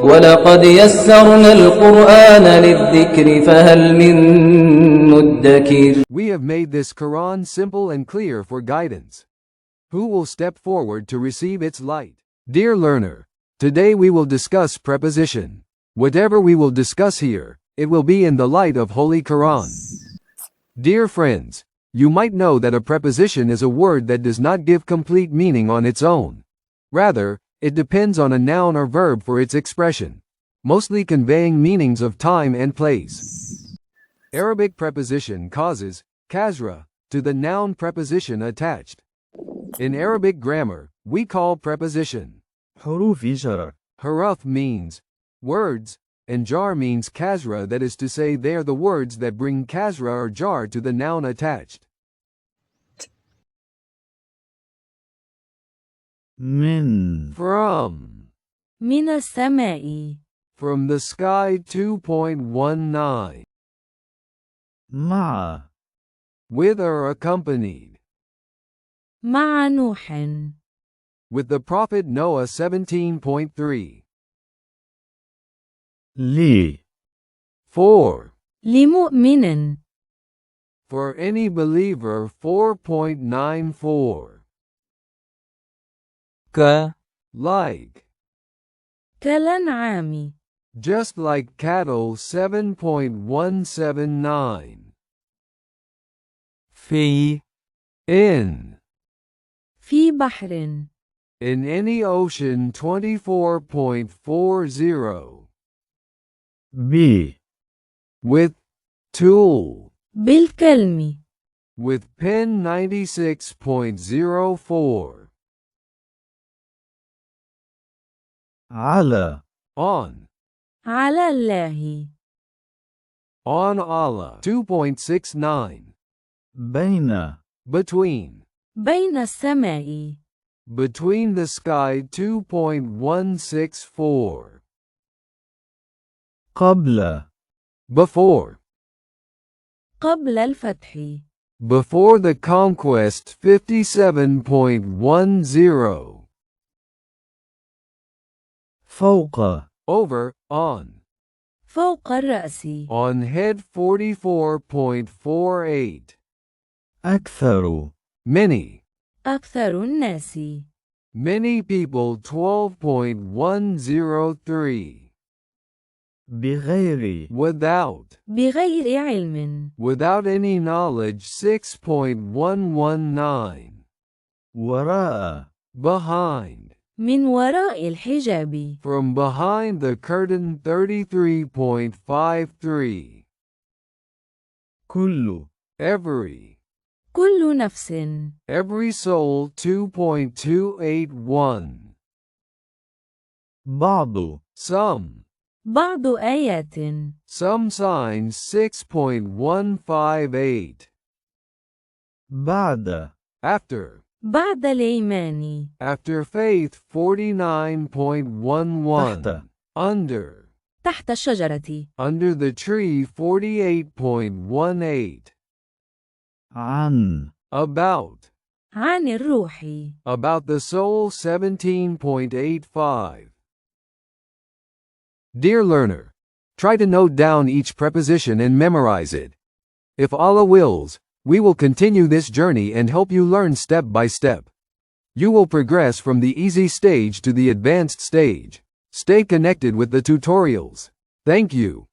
ولقد يسرنا القرآن للذكر فهل من مدكر. We have made this Quran simple and clear for guidance. Who will step forward to receive its light? Dear learner, today we will discuss preposition. Whatever we will discuss here, it will be in the light of Holy Quran. Dear friends, you might know that a preposition is a word that does not give complete meaning on its own. Rather, it depends on a noun or verb for its expression, mostly conveying meanings of time and place. Arabic preposition causes kasra to the noun preposition attached. In Arabic grammar, we call preposition حروف جر. Huruf means words, and Jarr means kasra, that is to say they are the words that bring kasra or jar to the noun attached. من. From. من السماء. From the sky. 2.19. مع. With or accompanied. مع نوح. With the prophet Noah. 17.3. لي. For. لمؤمن. For any believer. 4.94. ك. Like. كالأنعام. Just like cattle. 7.179. في. In. في بحر. In any ocean. 24.40. بي. With. Tool. بالكلم. With pen. 96.04. على. On. على الله. On Allah. 2.69. بين. Between. بين السماء. Between the sky. 2.164. قبل. Before. قبل الفتح. Before the conquest. 57.10. فوق. Over. On. فوق الرأس. On head. 44.48. أكثر. Many. أكثر الناس. Many people. 12.103. بغير. Without. بغير علم. Without any knowledge. 6.119. وراء. Behind. من وراء الحجاب. From behind the curtain. 33.53. كل. Every. كل نفس. Every soul. 2.281. بعض. Some. بعض آيات. Some signs. 6.158. بعد. After. بعد الإيمان. After faith. 49.11. تحت. Under. تحت الشجرة. Under the tree. 48.18. عن. About. عن الروح. About the soul. 17.85. Dear learner, try to note down each preposition and memorize it. If Allah wills, we will continue this journey and help you learn step by step. You will progress from the easy stage to the advanced stage. Stay connected with the tutorials. Thank you.